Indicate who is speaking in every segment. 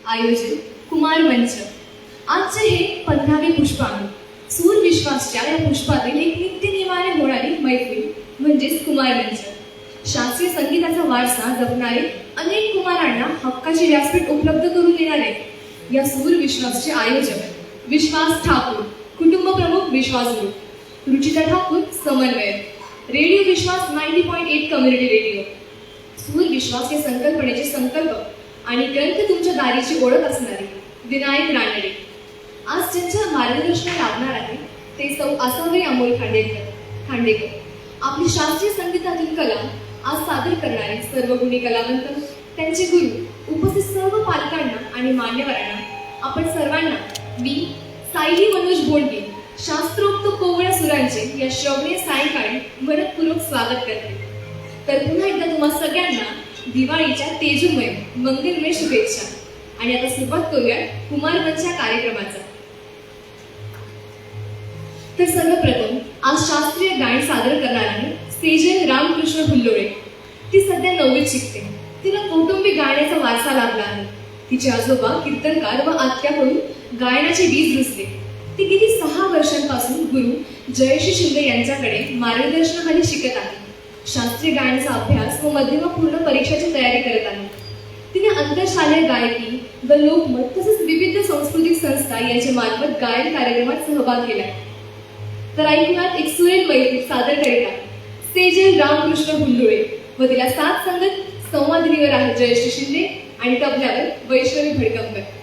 Speaker 1: आयोजन कुमार मंच. आजचे हे 15वे पुष्पांग. सूर विश्वासच्या या पुष्पातील एक नित्यनियमाने होणारी मैफिल म्हणजेच कुमार मंच. शास्त्रीय संगीताचा वारसा जपणारे अनेक कुमारांना हक्काचे व्यासपीठ उपलब्ध करून देणारे या सूर विश्वासचे आयोजक विश्वास ठाकूर, कुटुंब प्रमुख विश्वास ग्रुप, रुचिता ठाकूर समन्वयक, रेडिओ विश्वास 90.8 कम्युनिटी रेडिओ. सूर विश्वास या संकल्पनेचे संकल्पक आणि ग्रंथ तुमच्या दारीची ओळख असणारे विनायक रानडे. आज ज्यांच्या मार्गदर्शनाला लाभणार आहे ते सौ आसावरी अमोल खांडेकर. आपली शास्त्रीय संगीतातील कला आज सादर करणारे सर्व गुणी कलावंत, त्यांचे गुरु, उपस्थित सर्व पालकांना आणि मान्यवरांना, आपण सर्वांना मी सायली मनोज बोंडे शास्त्रोक्त कोवळ्या सुरांचे या श्रवणीय सायंकाळी मनपूर्वक स्वागत करते. तर पुन्हा एकदा तुम्हा सगळ्यांना दिवाळीच्या तेजोमय मंगलमय शुभेच्छा. आणि आता सुरुवात करूया कुमार मंचच्या कार्यक्रमाचा. तर सर्वप्रथम आज शास्त्रीय गायन सादर करणार आहे सेजल रामकृष्ण हुल्लोळे. ती सध्या 9वीत शिकते. तिला कौटुंबिक गायनाचा वारसा लाभला आहे. तिचे आजोबा कीर्तनकार व आत्याकडून गायनाचे बीज रुजले. ती गेली 6 वर्षांपासून गुरु जयश्री शिंदे यांच्याकडे मार्गदर्शनाखाली शिकत आहे. शास्त्रीय गायनाचा अभ्यास व मध्यमपूर्ण परीक्षेची तयारी करत आहे. तिने आंतरशालेय गायकी व लोकमत तसेच विविध सांस्कृतिक संस्था यांच्या मार्फत गायन कार्यक्रमात सहभाग केला. तर ऐकूयात एक सुरेल मैफिल सादर करीत आहे सेजल रामकृष्ण हुल्लोळे व तिला साथ संगत संवादिनीवर आहे जयश्री शिंदे आणि तबल्यावर वैष्णवी भडकंकर.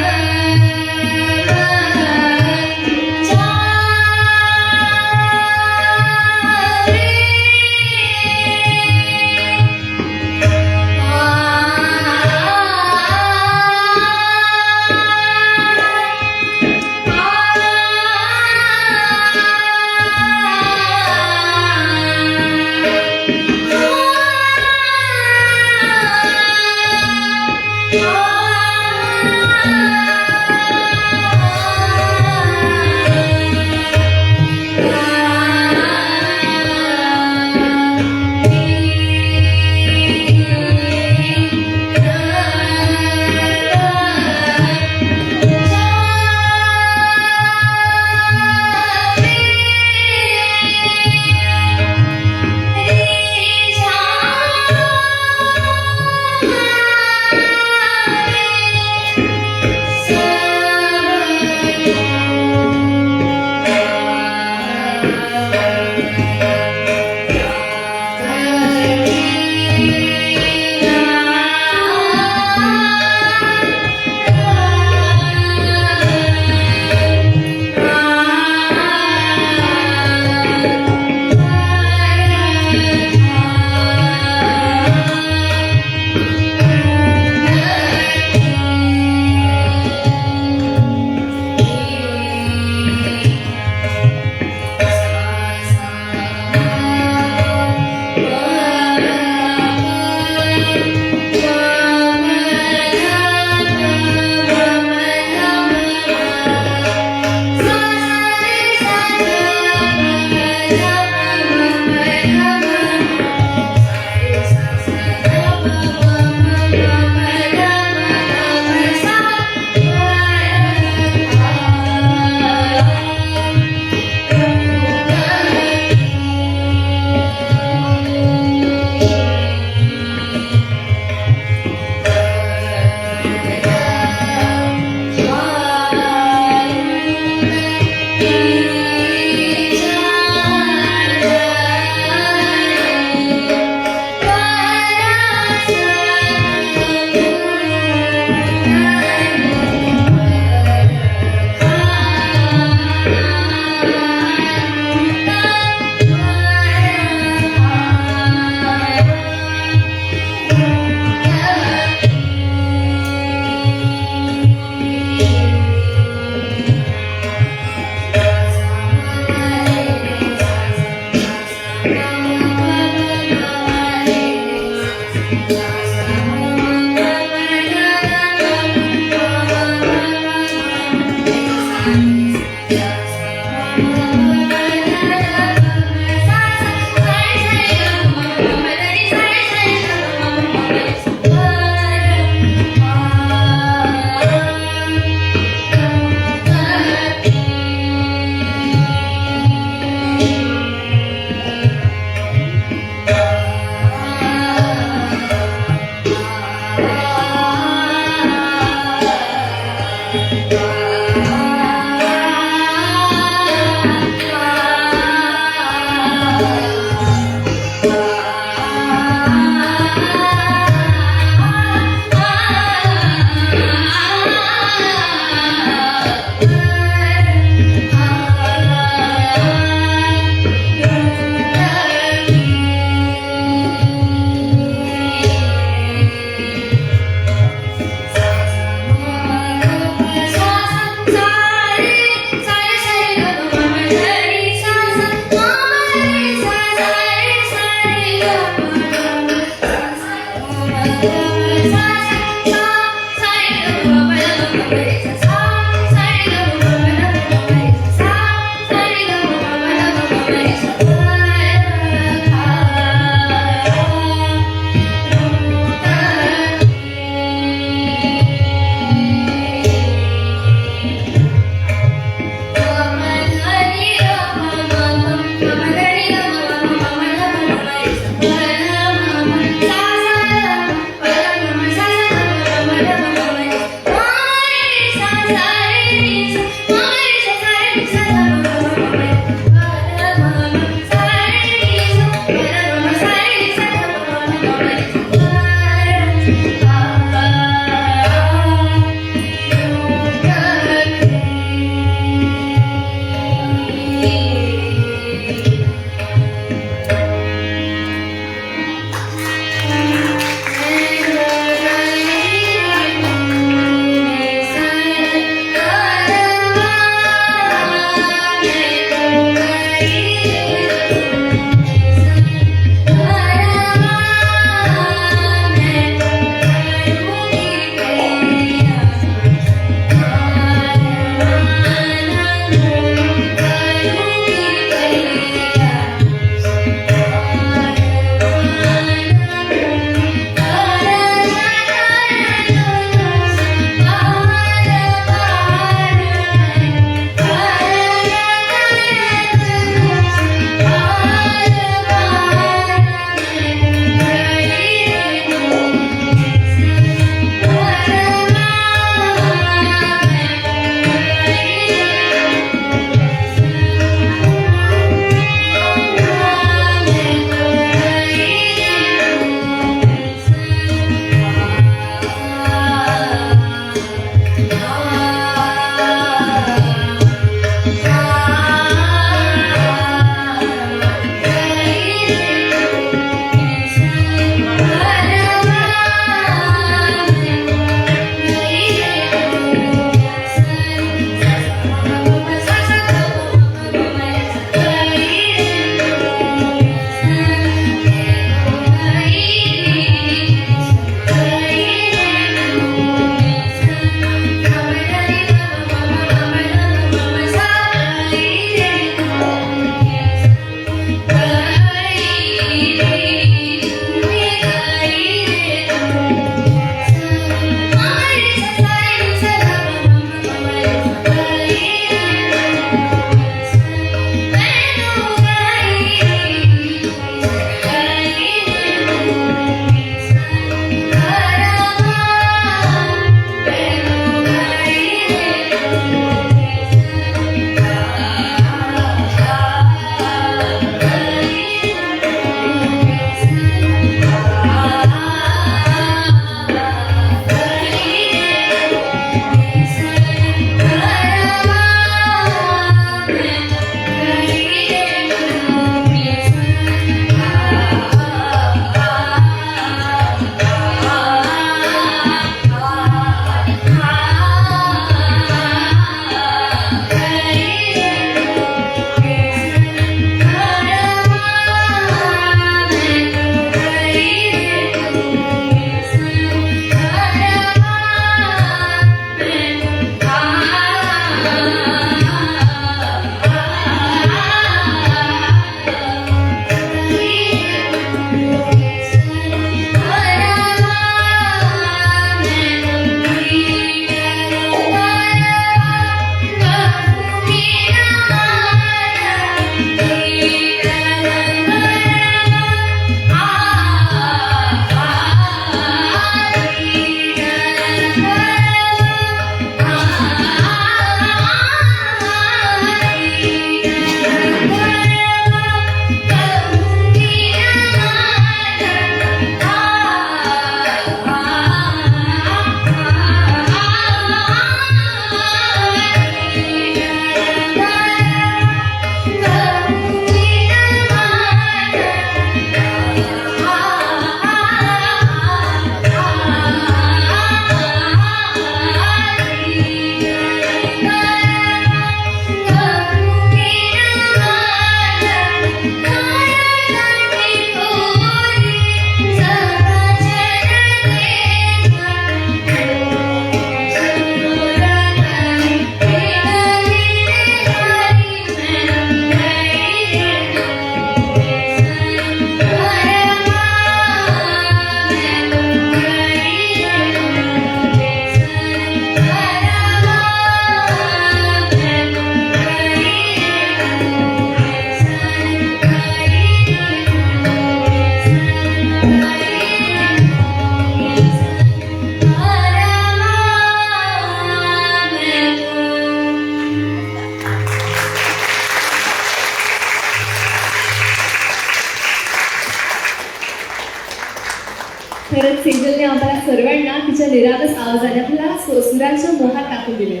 Speaker 1: निरागस आवाजाने आपल्याला सुरांच्या मोहात टाकून दिले.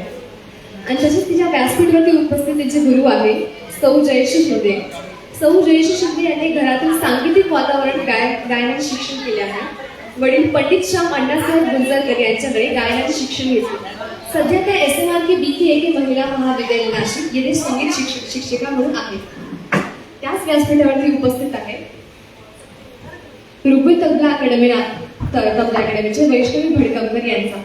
Speaker 1: आणि तसेच तिच्या व्यासपीठावरती उपस्थित तिचे गुरु आहे सौ जयश्री शिंदे. सौ जयश्री शिंदे यांनी घरातील सांगीतिक वातावरण गायनाचे शिक्षण केले आहे. वडील पंडित श्याम अण्णासाहेब गुंजरकर यांच्याकडे गायनाचे शिक्षण घेतले. सध्या त्या SMRK BK महिला महाविद्यालय नाशिक येथे संगीत शिक्षिका म्हणून आहेत. त्याच व्यासपीठावरती उपस्थित आहे ऋग्वेद तबला अकॅडमीचे वैष्णवी भडकमकर यांचा.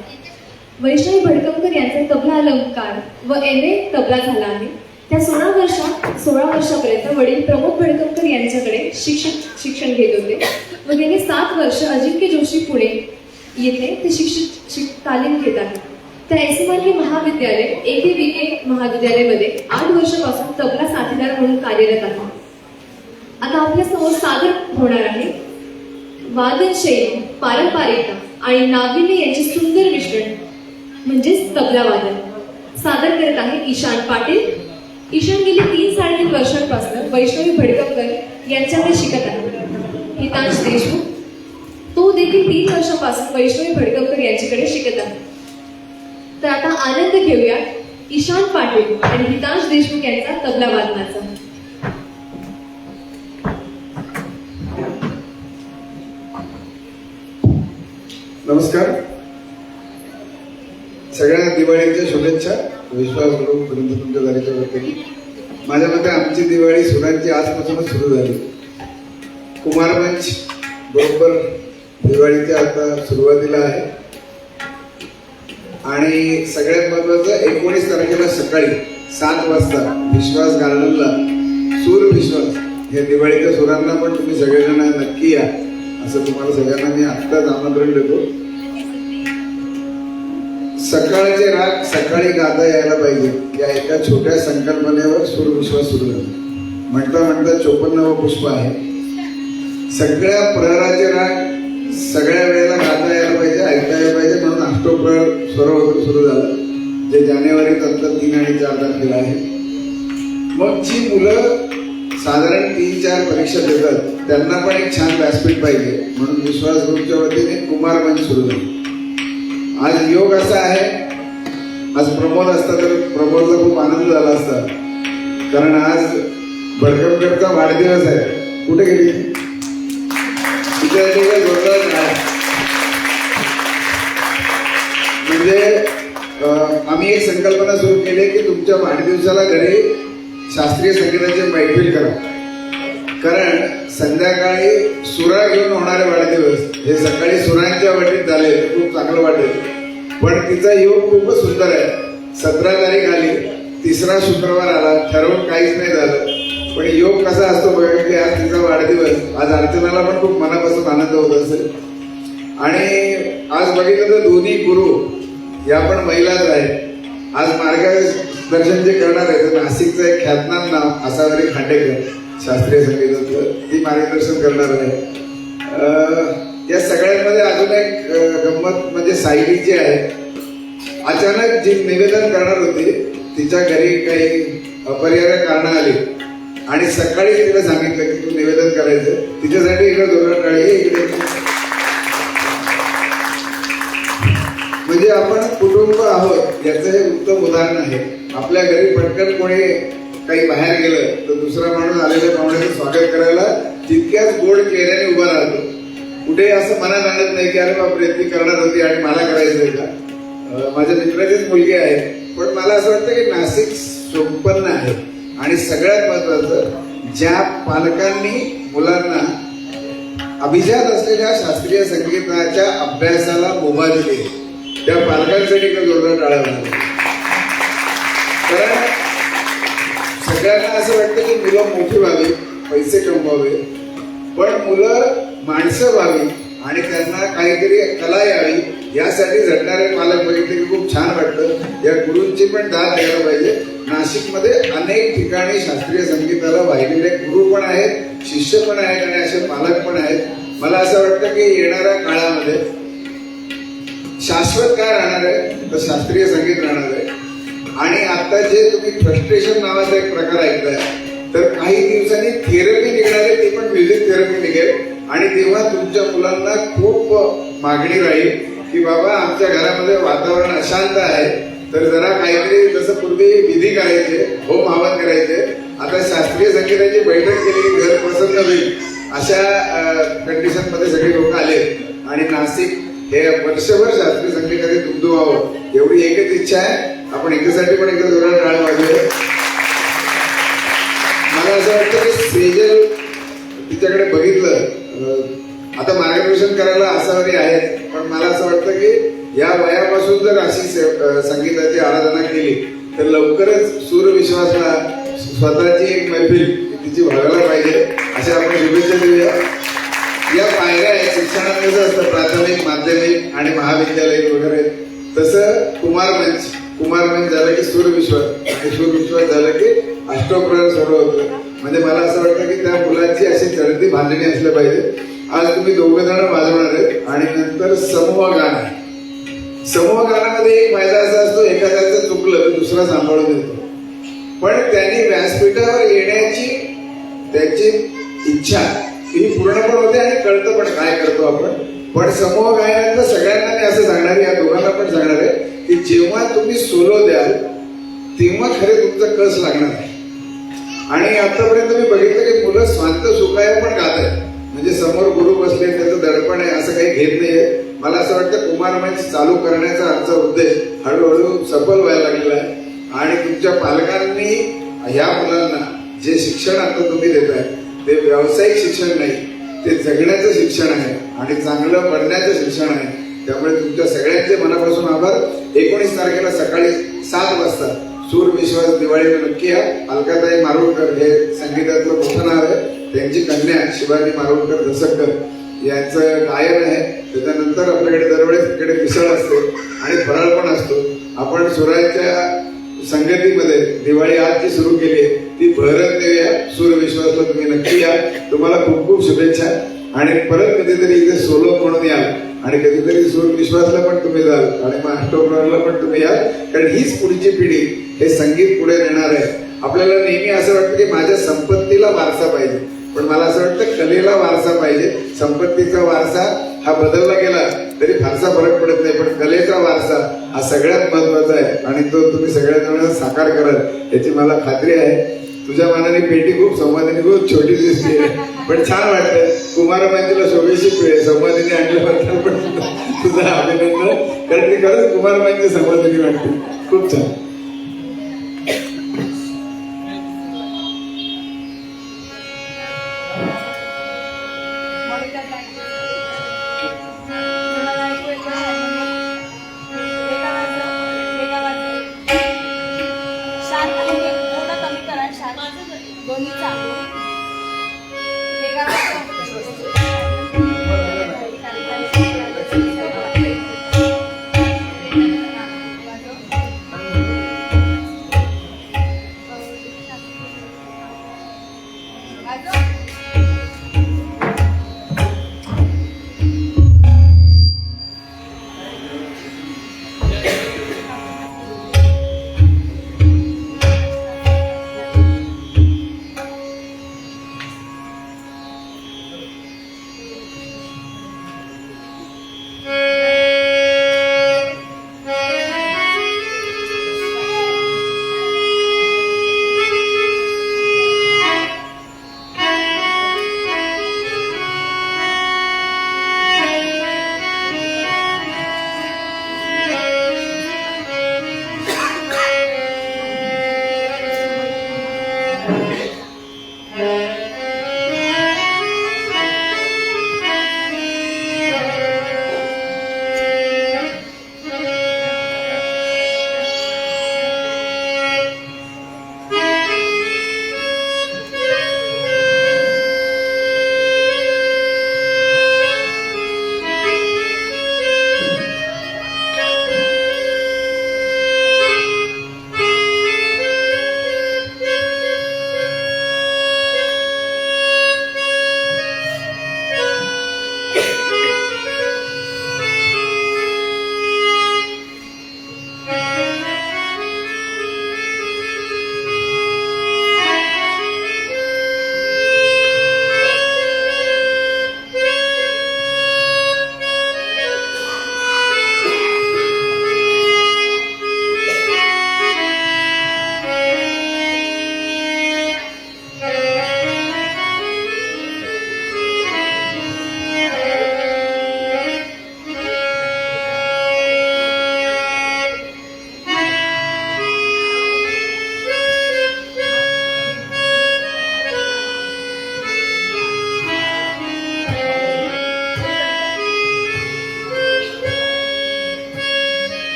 Speaker 1: वैष्णवी भडकमकर यांचा तबला अलंकार व MA तबला झाला आहे. त्या 16 वर्षापर्यंत वडील प्रमोद भडकमकर यांच्याकडे शिक्षण घेत होते व गेली 7 वर्ष अजिंक्य जोशी पुणे येथे ते तालीम घेत आहेत. त्या SMRK महाविद्यालय AKBK महाविद्यालयामध्ये 8 वर्षापासून तबला साथीदार म्हणून कार्यरत आहे. आता आपल्या समोर सादर होणार आहे वादन शैली, पारंपरिकता आणि नाविन्य यांचे सुंदर मिश्रण म्हणजेच तबला वादन. सादर करत आहे ईशान पाटील. ईशान गेली 3-3.5 वर्षांपासून वैष्णवी भडकमकर यांच्याकडे शिकत आहे. हितांश देशमुख तो देखील 3 वर्षांपासून वैष्णवी भडकमकर यांच्याकडे शिकत आहे. तर आता आनंद घेऊया ईशान पाटील आणि हितांश देशमुख यांचा तबला वादनाचा.
Speaker 2: नमस्कार. सगळ्या दिवाळीच्या शुभेच्छा. विश्वास ग्रुपपर्यंत तुमच्या झाल्याच्या वतीने माझ्या मते आमची दिवाळी सुरांची आजपासूनच सुरू झाली. कुमारमंच बरोबर दिवाळीच्या आता सुरुवातीला आहे आणि सगळ्यात महत्वाचं 19 तारखेला सकाळी 7 वाजता विश्वास गार्डनला सूर विश्वास हे दिवाळीच्या सुरांना पण तुम्ही सगळेजण नक्की या असं तुम्हाला सगळ्यांना मी आत्ताच आमंत्रण देतो. सकाळचे राग सकाळी गाता यायला पाहिजे या एका छोट्या संकल्पनेवर सूर विश्वास सुरू झाला. म्हणता म्हणता 54व पुष्प आहे. सगळ्या प्रहराचे राग सगळ्या वेळेला गाता यायला पाहिजे, ऐकता यायला पाहिजे म्हणून अष्टोप्रहर स्वरवगैरे सुरू झालं जे जानेवारीत अंतर 3 आणि 4 तारखेला आहे. मग जी मुलं साधारण 3-4 परीक्षा देतात त्यांना पण एक छान व्यासपीठ पाहिजे म्हणून विश्वास ग्रुपच्या वतीने कुमार मंच सुरू झाला. आज योग असा आहे, आज प्रमोद असता तर प्रमोदला खूप आनंद झाला असता कारण आज भडकमकरचा वाढदिवस आहे. कुठे गेली म्हणजे आम्ही एक संकल्पना सुरू केली की तुमच्या वाढदिवसाला घरी शास्त्रीय संगीताची मैफिल करा. कारण संध्याकाळी सुरा घेऊन होणारे वाढदिवस हे सकाळी सुरांच्या वाटीत झाले खूप चांगलं वाटेल. पण तिचा योग खूपच सुंदर आहे. 17 तारीख आली, 3रा शुक्रवार आला, ठरवून काहीच नाही झालं. पण योग कसा असतो बघा की आज तिचा वाढदिवस. आज अर्चनाला पण खूप मनापासून आनंद होत असेल. आणि आज बघितलं तर दोन्ही गुरु या पण महिलाच आहेत. आज मार्गदर्शन जे करणार आहे तर नाशिकचं एक ख्यातनाम नाव आसावरी खांडेकर शास्त्रीय संगीताचं ती मार्गदर्शन करणार आहे. या सगळ्यांमध्ये अजून एक गंमत म्हणजे सायली जी आहे अचानक जी निवेदन करणार होती तिच्या घरी काही अपरिहार्य कारणं आली आणि सकाळी तिला सांगितलं की तू निवेदन करायचं. तिच्यासाठी इकडे जोरात टाळी इकडे. म्हणजे आपण कुटुंब आहोत याचं हे उत्तम उदाहरण आहे. आपल्या घरी पटकन कोणी काही बाहेर गेलं तर दुसरा माणूस आलेल्या पाहुण्याचं स्वागत करायला तितक्याच गोड चेहऱ्याने उभा राहतो. कुठे असं मनात आणत नाही की अरे बापरे ती करणार होती आणि मला करायचंय का. माझ्या मित्राचीच मुलगी आहे पण मला असं वाटतं की नाशिक संपन्न आहे. आणि सगळ्यात महत्वाचं ज्या पालकांनी मुलांना अभिजात असलेल्या शास्त्रीय संगीताच्या अभ्यासाला मुभा दिली त्या पालकांसाठी जोरदार टाळ्या वाजवा. कारण सगळ्यांना असं वाटतं की मुलं मोठी व्हावी, पैसे कमवावे, पण मुलं माणसं व्हावी आणि त्यांना काहीतरी कला यावी यासाठी झटणारे पालक बघितले की खूप छान वाटतं. या गुरूंची पण दाद द्यायला पाहिजे. नाशिकमध्ये अनेक ठिकाणी शास्त्रीय संगीताला वाहिलेले गुरु पण आहेत, शिष्य पण आहेत आणि असे पालक पण आहेत. मला असं वाटतं की येणाऱ्या काळामध्ये शाश्वत काय राहणार आहे तर शास्त्रीय संगीत राहणार आहे. आणि आता जे तुम्ही फ्रस्ट्रेशन नावाचा एक प्रकार ऐकताय तर काही दिवसांनी थेरपी निघणार आहे, ती पण म्युझिक थेरपी निघेल आणि तेव्हा तुमच्या मुलांना खूप मागणी राहील की बाबा आमच्या घरामध्ये वातावरण अशांत आहे, तर जरा काहीतरी जसं पूर्वी विधी करायचे, होम हवन करायचे, आता शास्त्रीय संगीताची बैठक केली की घर प्रसन्न होईल, अशा कंडिशन मध्ये सगळे लोक आले. आणि नाशिक हे वर्षभर शास्त्रीय संगीताने दुमदुमावं एवढी एकच इच्छा आहे. आपण एकासाठी पण एकदा जोरात टाळ वाजवूया. मला असं वाटतं की सेजल तिच्याकडे बघितलं, आता मार्गदर्शन करायला आसावरी आहे, पण मला असं वाटतं की या वयापासून जर अशी संगीताची आराधना केली तर लवकरच सूरविश्वासला स्वतःची एक मैफिल तिची व्हायला पाहिजे, अशा आपण शुभेच्छा देऊया. या पायऱ्या आहेत, शिक्षणात कसं असतं प्राथमिक, माध्यमिक आणि महाविद्यालय वगैरे, तसं कुमार मंच झालं की सूरविश्वास, आणि सूरविश्वास झालं की अष्टोप्रहर सुरू होतं. म्हणजे मला असं वाटतं की त्या मुलांची अशी चढती बांधणी असल्या पाहिजे. आज तुम्ही दोघं जण वाजवणार आहेत आणि नंतर समूह गाणं आहे. समूह गाण्यामध्ये एक फायदा असा असतो, एखाद्याचं चुकलं तर दुसरा सांभाळून येतो, पण त्यांनी व्यासपीठावर येण्याची त्याची इच्छा ही पूर्ण पण होते आणि कळतं पण काय करतो आपण. पण समूह गायनातलं सगळ्यांना मी असं सांगणार आहे, या दोघांना पण सांगणार आहे की जेव्हा तुम्ही सोलो द्याल तेव्हा खरे तुमचा कस लागणार आहे. आणि आतापर्यंत मी बघितलं की मुलं स्वांत सुखाय पण गात आहेत, म्हणजे समोर गुरु बसले, त्याचं दडपण आहे असं काही घेत नाहीये. मला असं वाटतं कुमार मंच चालू करण्याचा आमचा उद्देश हळूहळू सफल व्हायला लागलेला आहे. आणि तुमच्या पालकांनी ह्या मुलांना जे शिक्षण आता तुम्ही देताय ते व्यावसायिक शिक्षण नाही, ते जगण्याचं शिक्षण आहे आणि चांगलं बनण्याचं शिक्षण आहे. त्यामुळे तुमच्या सगळ्यांचे मनापासून आभार. 19 तारखेला सकाळी 7 वाजता सूरविश्वास दिवाळीला नक्की या. अलकाताई मारुडकर हे संगीतातलं मोठं नाव आहे, त्यांची कन्या शिवाजी मारुडकर दसकर यांचं गायन आहे. त्याच्यानंतर आपल्याकडे दरवेळेस इकडे मिसळ असते आणि फराळ पण असतो. आपण सुराच्या संगतीमध्ये दिवाळी आज जी सुरू केली आहे ती बहरत देऊया. सूरविश्वासला तुम्ही नक्की या. तुम्हाला खूप खूप शुभेच्छा. आणि परत कधीतरी इथे सोलो म्हणून याल आणि कधीतरी सूरविश्वासला पण तुम्ही जाल आणि मग अष्टोप्रहरला पण तुम्ही याल, कारण हीच पुढची पिढी हे संगीत पुढे नेणार आहे. आपल्याला नेहमी असं वाटतं की माझ्या संपत्तीला वारसा पाहिजे, पण मला असं वाटतं कलेला वारसा पाहिजे. संपत्तीचा वारसा हा बदलला गेला तरी फारसा फरक पडत नाही, पण कलेचा वारसा हा सगळ्यात महत्वाचा आहे आणि तो तुम्ही सगळ्या साकार कराल याची मला खात्री आहे. तुझ्या मनाने पेटी खूप संवादिनी खूप छोटी दिसते, पण छान वाटतं. कुमार मंचला शोभेशी संवादिनी आणल्याबद्दल पण तुझं अभिनंदन, कारण ती खरंच कुमार मंच संवादिनी वाटते. खूप छान.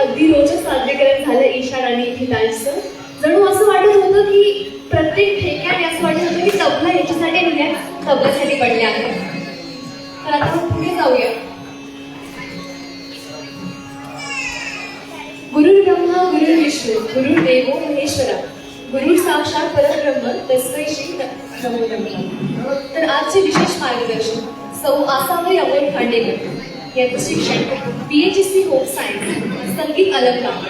Speaker 1: अगदी रोजच सादरीकरण झालं ईशान आणि हितांशचं. जणू असं वाटत होतं की प्रत्येक ठेक्याने असं वाटत होतं की तबला याच्यासाठी म्हणजे तबल्यासाठी पडले आहे. तर आता आपण पुढे जाऊया. गुरुर् ब्रह्मा गुरुर्विष्णू गुरुर्देवो महेश्वरा गुरु साक्षात परब्रह्म तस्मै श्री नमो नमः. तर आजचे विशेष मार्गदर्शन सौ आसावरी अमोल खांडेकर यांचं शिक्षण BHSC होम सायन्स, संगीत अलंकार,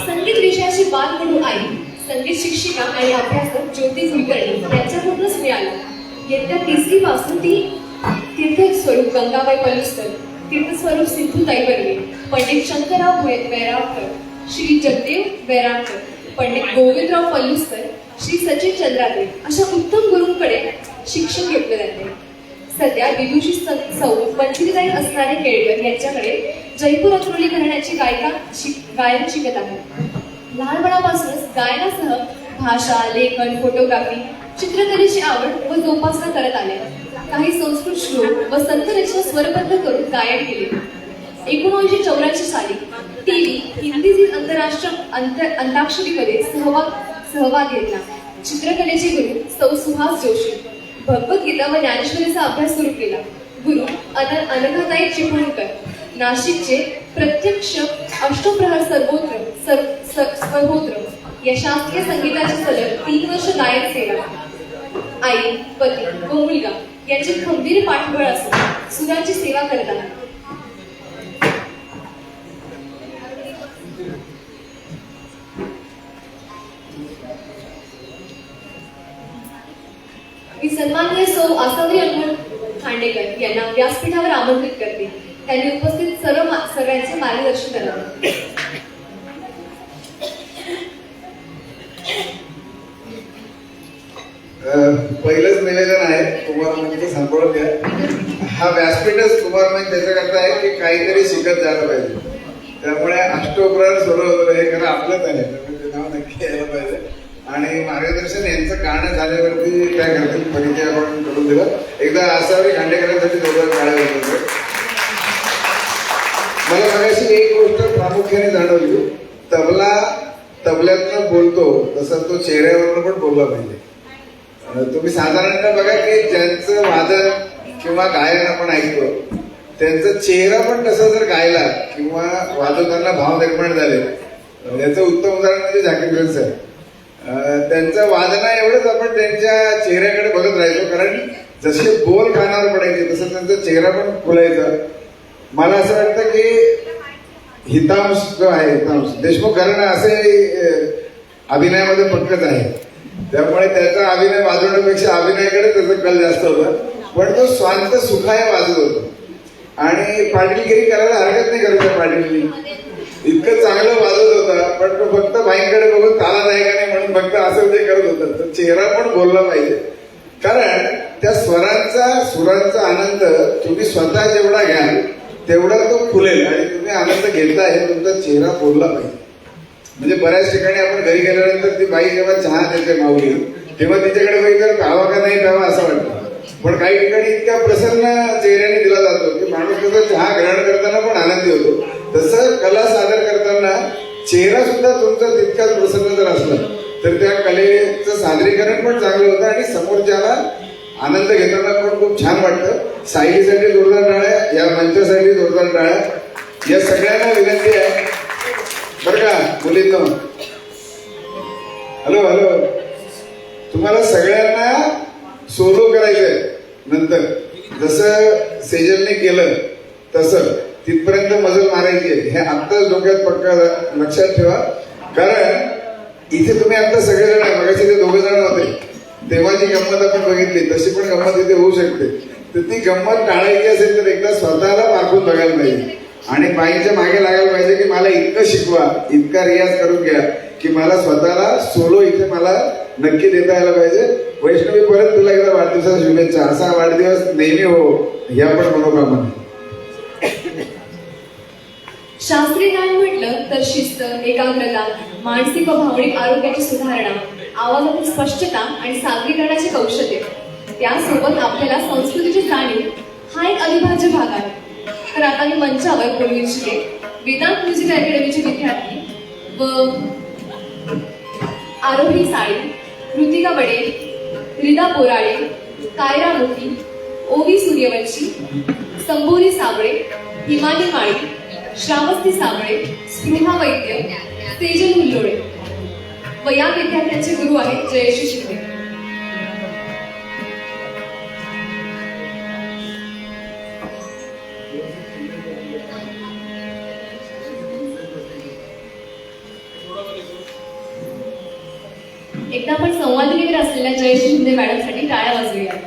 Speaker 1: संगीत विषयाची बालकडू आई, संगीत शिक्षिका आणि अभ्यासक ज्योती कुलकर्णी यांच्याकडूनच मिळालं. इयत्ता 3री पासून ती तीर्थस्वरूप गंगाबाई पलुस्कर, तीर्थस्वरूप सिद्धूताई बर्वे, पंडित शंकरराव वैरागकर, श्री जगदेव वैरागकर, पंडित गोविंदराव पलुस्कर, श्री सचिन चंद्रादे अशा उत्तम गुरूंकडे शिक्षण घेतले जाते. सध्या विदुषी सौ पंचवीताई असणारे केळकर यांच्याकडे जयपूर अक्रोली घराण्याची गायन शिकत आहे. लहानपणापासूनच गायनासह भाषा, लेखन, फोटोग्राफी, चित्रकलेची आवड व जोपासना करत आले. काही संस्कृत श्लोक व संतरचना स्वरबद्ध करून गायन केले. 1984 साली TV हिंदीतील आंतरराष्ट्रीय अंताक्षरीमध्ये सहभाग घेतला. चित्रकलेचे गुरु सौ सुहास जोशी, भगवद्गीता व ज्ञानेश्वरीचा अभ्यास सुरू केला. गुरु अनघाताई चिपळूणकर, नाशिकचे प्रत्यक्ष अष्टप्रहर सर्वोत्र या शास्त्रीय संगीताची सलग 3 वर्ष गायन सेवा. आई, पती व मुलगा यांचे खंबीर पाठबळ असून सुराची सेवा करत आहे. मी सन्माननीय सौ आसावरी अमोल खांडेकर यांना व्यासपीठावर आमंत्रित करते. त्यांनी उपस्थित सर्वांचे मार्गदर्शन करावे.
Speaker 2: पहिलंच निवेदन आहे, कुमार म्हणजे सांभाळून घ्या. हा व्यासपीठच कुमार म्हणजे त्याच्याकरता आहे की काहीतरी शिकत जायला पाहिजे. त्यामुळे अष्टोप्रहर सोडवलं हे खरं आपलंच आहे, त्यामुळे ते नाव नक्की यायला पाहिजे. आणि मार्गदर्शन यांचं कारण झाल्यावरती काय करतील परिचय आपण करून दिला. एकदा आसावरी खांडेकरांसाठी दोघं काळ्या होतं. मला मगाशी एक गोष्ट प्रामुख्याने जाणवली, तबल्यातनं बोलतो तसं तो चेहऱ्यावरनं पण बोलला पाहिजे. तुम्ही साधारणतः बघा की ज्यांचं वादन किंवा गायन आपण ऐकतो त्यांचा चेहरा पण तसा जर गायला किंवा वादकांना भाव निर्माण झाले, याचं उत्तम उदाहरण म्हणजे झाकीर खान साहेब. त्यांचं वादना एवढंच आपण त्यांच्या चेहऱ्याकडे बघत राहायचो, कारण जसे बोल कानावर पडायचे तसं त्यांचा चेहरा पण फुलायचा. मला असं वाटतं की हितांश जो आहे, हितांश देशमुख घराणं असे अभिनयामध्ये पक्कच आहे, त्यामुळे त्याचा अभिनय वाजवण्यापेक्षा अभिनयाकडे त्याचा कल जास्त होता. पण तो स्वांत सुखाय वाजत होता आणि पाटीलगिरी करायला हरकत नाही करत त्या पाटीलनी. इतकं चांगलं वाजत होता, पण तो फक्त बाईंकडे बघून ताला नाही का नाही म्हणून फक्त असं ते करत होता. तर चेहरा पण बोलला पाहिजे, कारण त्या स्वरांचा सुरांचा आनंद तुम्ही स्वतः जेवढा घ्याल तेवढा तो फुलेल आणि तुम्ही आनंद घेतला हे तुमचा चेहरा बोलला पाहिजे. म्हणजे बऱ्याच ठिकाणी आपण घरी गेल्यानंतर ती बाई जेव्हा चहा देते माऊली, तेव्हा तिच्याकडे बघितलं प्यावा का नाही प्यावा असं वाटतं. पण काही ठिकाणी इतक्या प्रसन्न चेहऱ्याने दिला जातो की माणूस कसं चहा ग्रहण करताना पण आनंदी होतो. तसं कला सादर करताना चेहरा सुद्धा तुमचा तितकाच प्रसन्न जर असला तर त्या कलेचं सादरीकरण पण चांगलं होतं आणि समोरच्याला आनंद घेताना पण खूप छान वाटतं. सायलीसाठी जोरदार टाळ्या, या मंचासाठी जोरदार टाळ्या. या सगळ्यांना विनंती आहे बरं का मुलींनो, हॅलो हॅलो, तुम्हाला सगळ्यांना सोलो करायचंय. नंतर जसं सेजलने केलं तसं तिथपर्यंत मजल मारायची, हे आत्ताच डोक्यात पक्का लक्षात ठेवा. कारण इथे तुम्ही आता सगळेजण आहे, मगाशी ते 2 जण होते तेव्हा जी गंमत आपण बघितली तशी पण गंमत इथे होऊ शकते. तर ती गंमत टाळायची असेल तर एकदा स्वतःला पारखून बघायला पाहिजे आणि बाईंच्या मागे लागायला पाहिजे की मला इतकं शिकवा, इतका रियाज करून घ्या की मला स्वतःला सोलो इथे मला नक्की देता यायला पाहिजे. वैष्णवी, परत तुला एकदा वाढदिवसाच्या शुभेच्छा. असा वाढदिवस नेहमी हो, या पण मनोकामना.
Speaker 1: शास्त्रीय गायन म्हटलं तर शिस्त, एकाग्रता, मानसिक व भावनिक आरोग्याची सुधारणा, आवाजातील स्पष्टता आणि सादरीकरणाचे कौशल्य, त्यासोबत आपल्याला संस्कृतीची जाणीव हा एक अविभाज्य भाग आहे. तर आता मी मंचावर बोलू इच्छिते वेदांत म्युझिक अकॅडमीचे विद्यार्थी व आरोही साळी, कृतिका बडे, रिदा बोराळे, कायरा मोठी, ओवी सूर्यवंशी, संबोधी साबळे, हिमानी माळी, श्रावस्ती साबळे, स्पृहा वैद्य, तेजल हुल्लोळे व या विद्यार्थ्यांचे गुरु आहेत जयश्री शिंदे. एकदा आपण संवादनीवर असलेल्या जयश्री शिंदे मॅडमसाठी टाळ्या वाजवूया.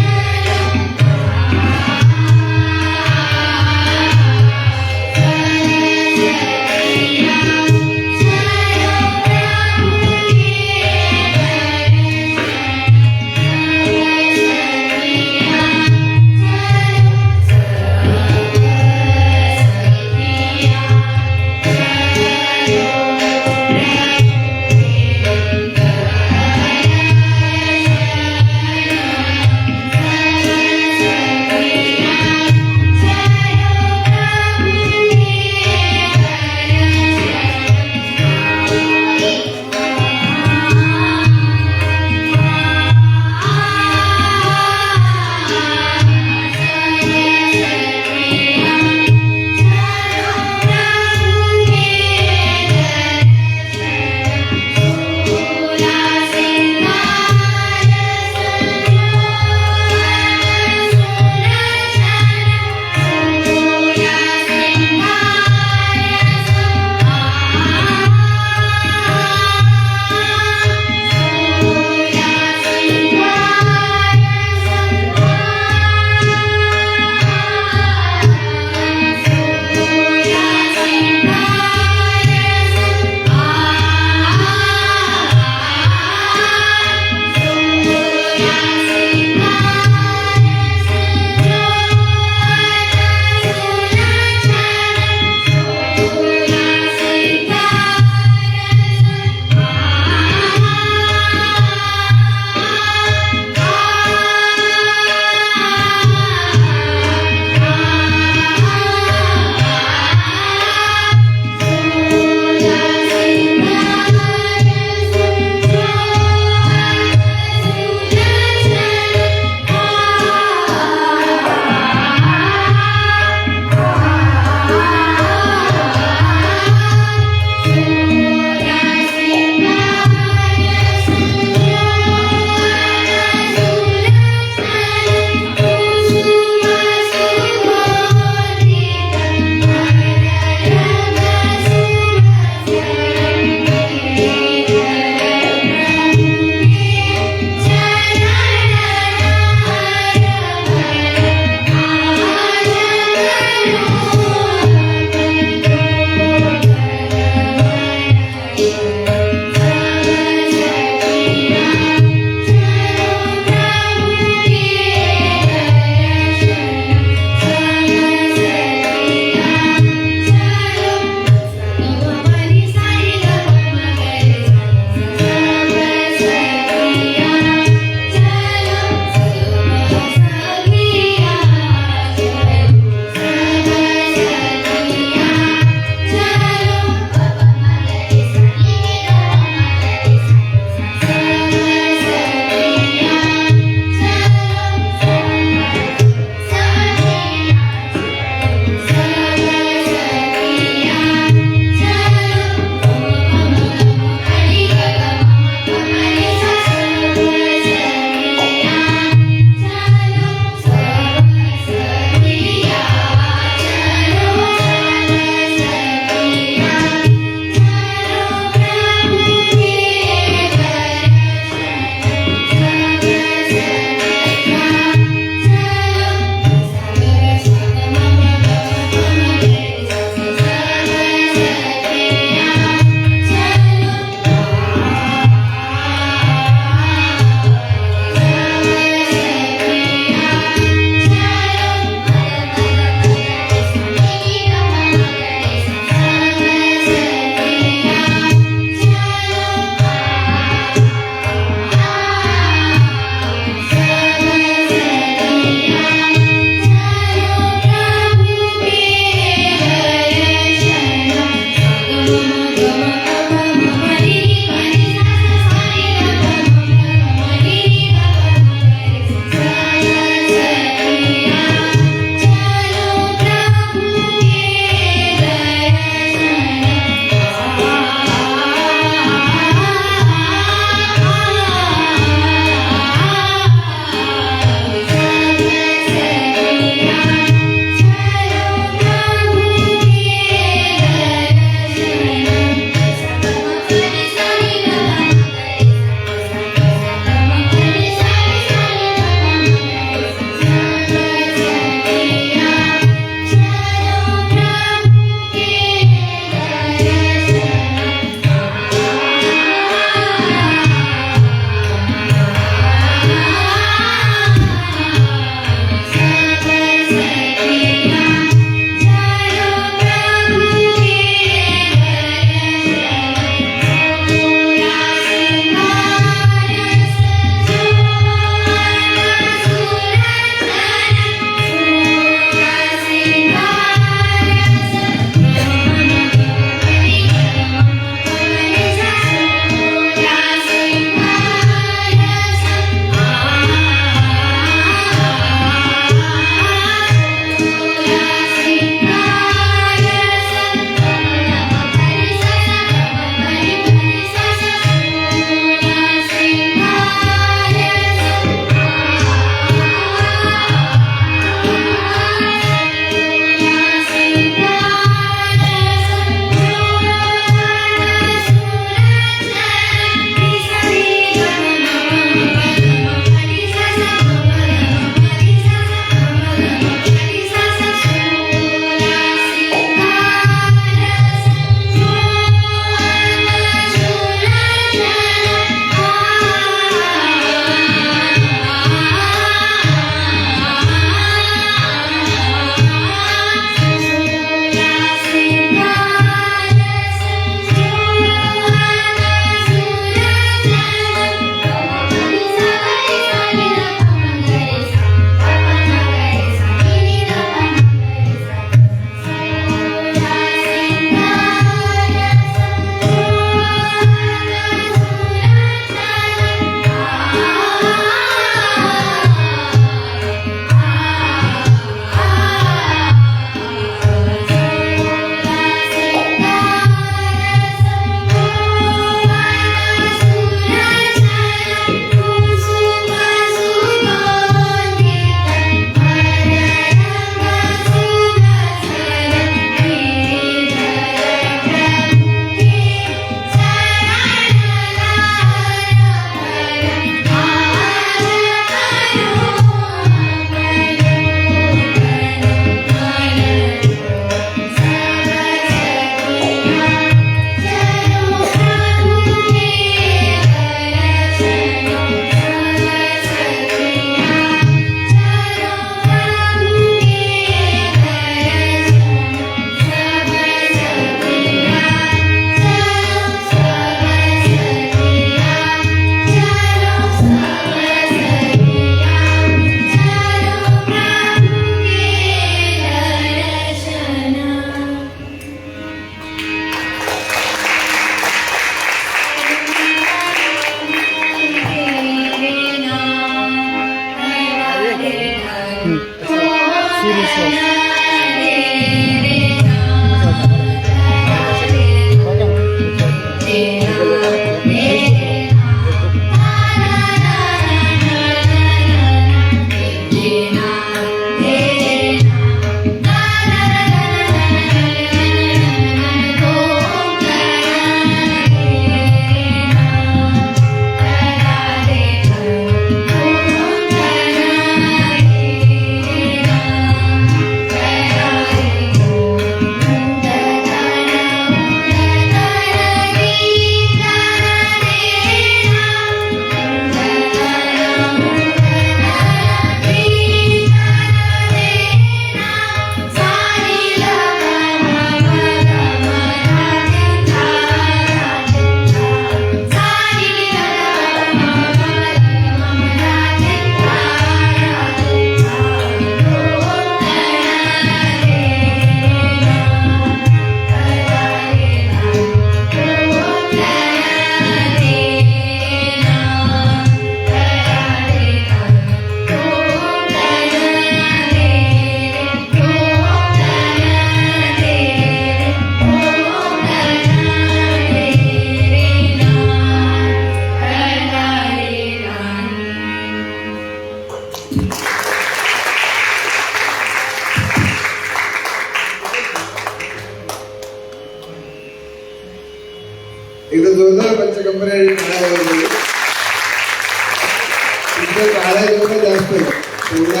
Speaker 2: तुमच्या टाळ्या जेवढ्या जास्त तेवढा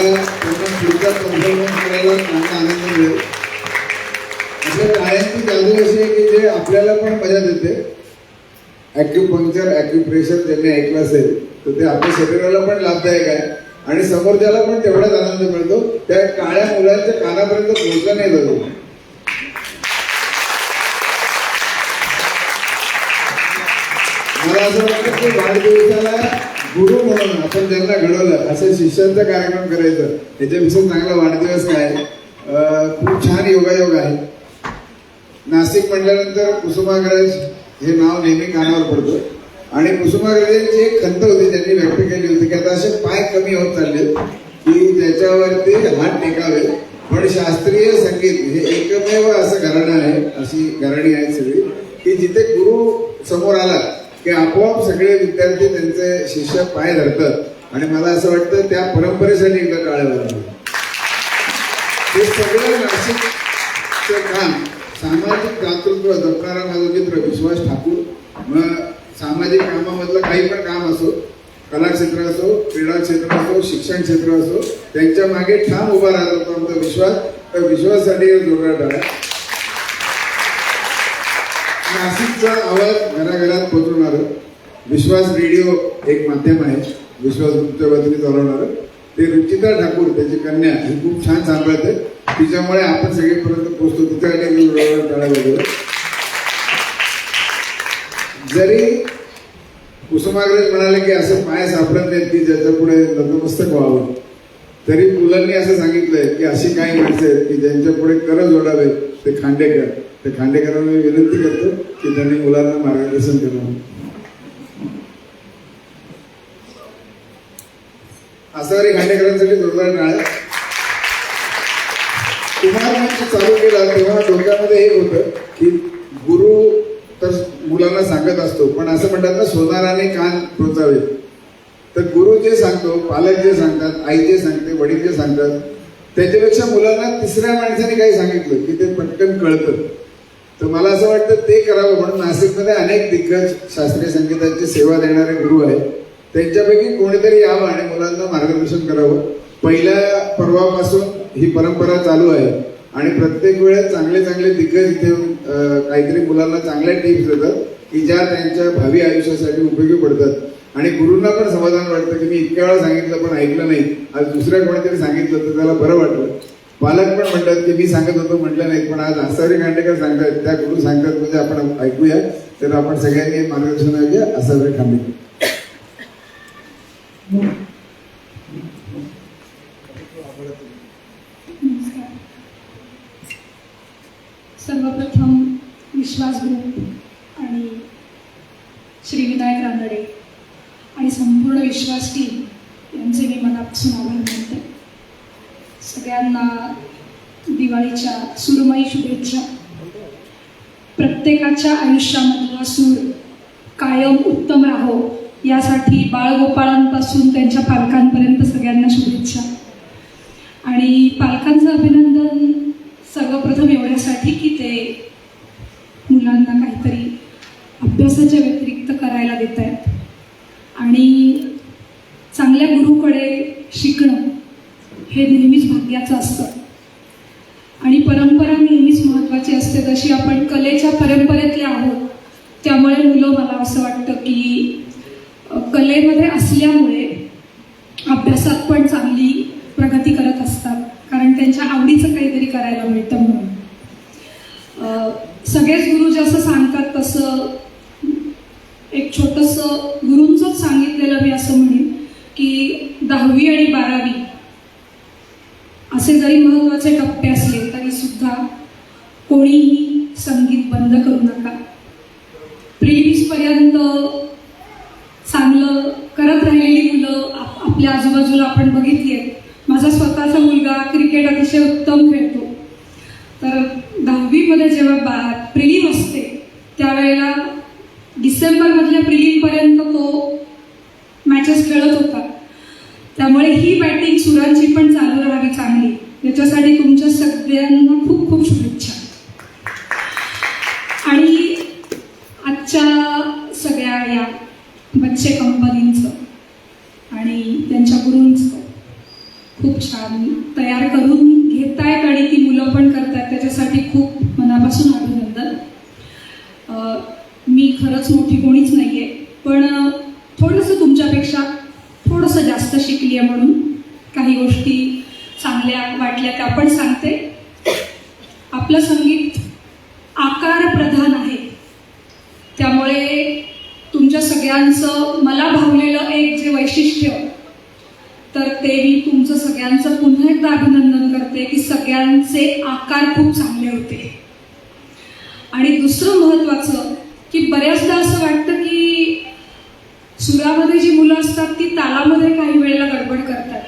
Speaker 2: पुढचा परफॉर्मन्स करायला चांगला आनंद मिळेल. आपल्या टाळ्यांची जादू अशी आहे की जे आपल्याला पण मजा देते. ॲक्युपंक्चर ॲक्युप्रेशर ज्यांनी ऐकलं असेल तर ते आपल्या शरीराला पण लाभदायक आहे आणि समोरच्याला पण तेवढाच आनंद मिळतो. त्या काळ्या मुलांच्या कानापर्यंत पोहोचलं नाही जातो. मला असं वाटतं की वाढदिवसाला गुरु म्हणून आपण ज्यांना घडवलं असं शिष्यांचा कार्यक्रम करायचं. त्याच्यापेक्षा चांगला वाढदिवस काय. खूप छान योगायोग आहे. नाशिक म्हटल्यानंतर कुसुमाग्रज हे नाव नेहमी कानावर पडतं आणि कुसुमाग्रजांची एक खंत होती त्यांनी व्यक्त केली होती की आता असे पाय कमी होत चालले की त्याच्यावरती हात टेकावे. पण शास्त्रीय संगीत हे एकमेव असं घराणं आहे, अशी घराणी आहे सगळी की जिथे गुरु समोर आला की आपोआप सगळे विद्यार्थी त्यांचे शिष्य पाय धरतात आणि मला असं वाटतं त्या परंपरेसाठी एकदा टाळ्या वाजवा. हे सगळं नाशिकचं काम सामाजिक दातृत्व जपणारा माझा मित्र विश्वास ठाकूर. मग सामाजिक कामामधलं काही पण काम असो, कला क्षेत्र असो, क्रीडा क्षेत्र असो, शिक्षण क्षेत्र असो, त्यांच्या मागे ठाम उभा राहत होता आमचा विश्वास. तर विश्वासासाठी जोरदार टाळ्या. नाशिकचा आवाज घराघरात पोहोचवणारं विश्वास रेडिओ एक माध्यम आहे, विश्वास ग्रुपच्या वतीने चालवणारं. ते रुचिता ठाकूर त्याची कन्या ही खूप छान सांभाळते. तिच्यामुळे आपण सगळेपर्यंत पोहोचतो. तिच्यासाठी टाळ्या वाजवल्या. जरी कुसुमाग्रज म्हणाले की असं पाय सापडत नाहीत की ज्याच्या पुढे नतमस्तक व्हावं, तरी मुलांनी असं सांगितलंय की अशी काही माणसं आहेत की ज्यांच्या पुढे कर जोडावे ते खांडेकर. ते खांडेकरांना मी विनंती करतो की त्यांनी मुलांना मार्गदर्शन करावं. आसावरी खांडेकरांसाठी जोरदार टाळ्या. कुमार मंच चालू केला तेव्हा डोक्यामध्ये एक होतं की गुरु तर मुलांना सांगत असतो, पण असं म्हणतात ना सोनाराने कान टोचावे. तर गुरु जे सांगतो, पालक जे सांगतात, आई जे सांगते, वडील जे सांगतात, त्याच्यापेक्षा मुलांना तिसऱ्या माणसाने काही सांगितलं की ते पटकन कळतं. तर मला असं वाटतं ते करावं म्हणून नाशिकमध्ये अनेक दिग्गज शास्त्रीय संगीताची सेवा देणारे गुरु आहेत. त्यांच्यापैकी कोणीतरी यावं आणि मुलांना मार्गदर्शन करावं. पहिल्या पर्वापासून ही परंपरा चालू आहे आणि प्रत्येक वेळेस चांगले चांगले दिग्गज इथे काहीतरी मुलांना चांगल्या टिप्स देतात की ज्या त्यांच्या भावी आयुष्यासाठी उपयोगी पडतात. आणि गुरूंना पण समाधान वाटतं की मी इतक्या वेळा सांगितलं पण ऐकलं नाही, आज दुसऱ्या कोणीतरी सांगितलं तर त्याला बरं वाटलं. पालक पण म्हणतात की मी सांगत होतो म्हटलं नाही, पण आज आसावरी खांडेकर सांगतात, त्या गुरु सांगतात म्हणजे आपण ऐकूया. तर आपण सगळ्यांनी मार्गदर्शन ऐकूया. आसावरी खांडेकर.
Speaker 3: सर्वप्रथम विश्वास ग्रुप आणि श्री विनायक रानडे आणि संपूर्ण विश्वास टीम यांचे मी मनापासून आभार मानते. सगळ्यांना दिवाळीच्या सुरमयी शुभेच्छा. प्रत्येकाच्या आयुष्यामधला सूर कायम उत्तम राहो यासाठी बाळगोपाळांपासून त्यांच्या पालकांपर्यंत सगळ्यांना शुभेच्छा. आणि पालकांचं अभिनंदन सर्वप्रथम एवढ्यासाठी की ते मुलांना काहीतरी अभ्यासाच्या व्यतिरिक्त करायला देत आहेत आणि चांगल्या गुरुकडे शिकणं हे नेहमीच भाग्याचं असतं आणि परंपरा नेहमीच महत्त्वाची असते. जशी आपण कलेच्या परंपरेतले आहोत त्यामुळे मुलं मला असं वाटतं की कलेमध्ये असल्यामुळे अभ्यासात पण चांगली प्रगती करत असतात कारण त्यांच्या आवडीचं काहीतरी करायला मिळतं म्हणून. सगळेच गुरु जसं सांगतात तसं एक छोटंसं गुरूंचंच सांगितलेलं मी असं म्हणेन की 10वी आणि 12वी असे जरी महत्त्वाचे टप्पे असले तरी सुद्धा कोणीही संगीत बंद करू नका. प्रिलिम्सपर्यंत चांगलं करत राहिलेली मुलं आपल्या आजूबाजूला आपण बघितली आहेत. माझा स्वतःचा मुलगा क्रिकेट अतिशय उत्तम खेळतो. तर 10वीमध्ये जेव्हा प्रिलिम असते त्यावेळेला डिसेंबरमधल्या प्रिलिमपर्यंत तो मॅचेस खेळत होता. त्यामुळे ही बॅटिंग सुरांची पण चालू राहावी चांगली याच्यासाठी तुमच्या सगळ्यांना खूप खूप शुभेच्छा. आणि आजच्या सगळ्या या बच्चे कंपनींचं आणि त्यांच्या छान तयार करून घेतायत आणि ती मुलं पण करतायत, त्याच्यासाठी खूप मनापासून अभिनंदन. मी खरंच मोठी कोणीच नाही आहे, पण थोडंसं तुमच्यापेक्षा थोडंसं जास्त शिकली आहे म्हणून काही गोष्टी चांगल्या वाटल्या त्या पण सांगते. आपलं संगीत आकार प्रधान आहे, त्यामुळे तुमच्या सगळ्यांचं मला भावलेलं एक जे वैशिष्ट्य, तर ते मी तुमचं सगळ्यांचं पुन्हा एकदा अभिनंदन करते की सगळ्यांचे आकार खूप चांगले होते. आणि दुसरं महत्त्वाचं की बऱ्याचदा असं वाटतं की सुरामध्ये जी मुलं असतात ती तालामध्ये काही वेळेला गडबड करतात.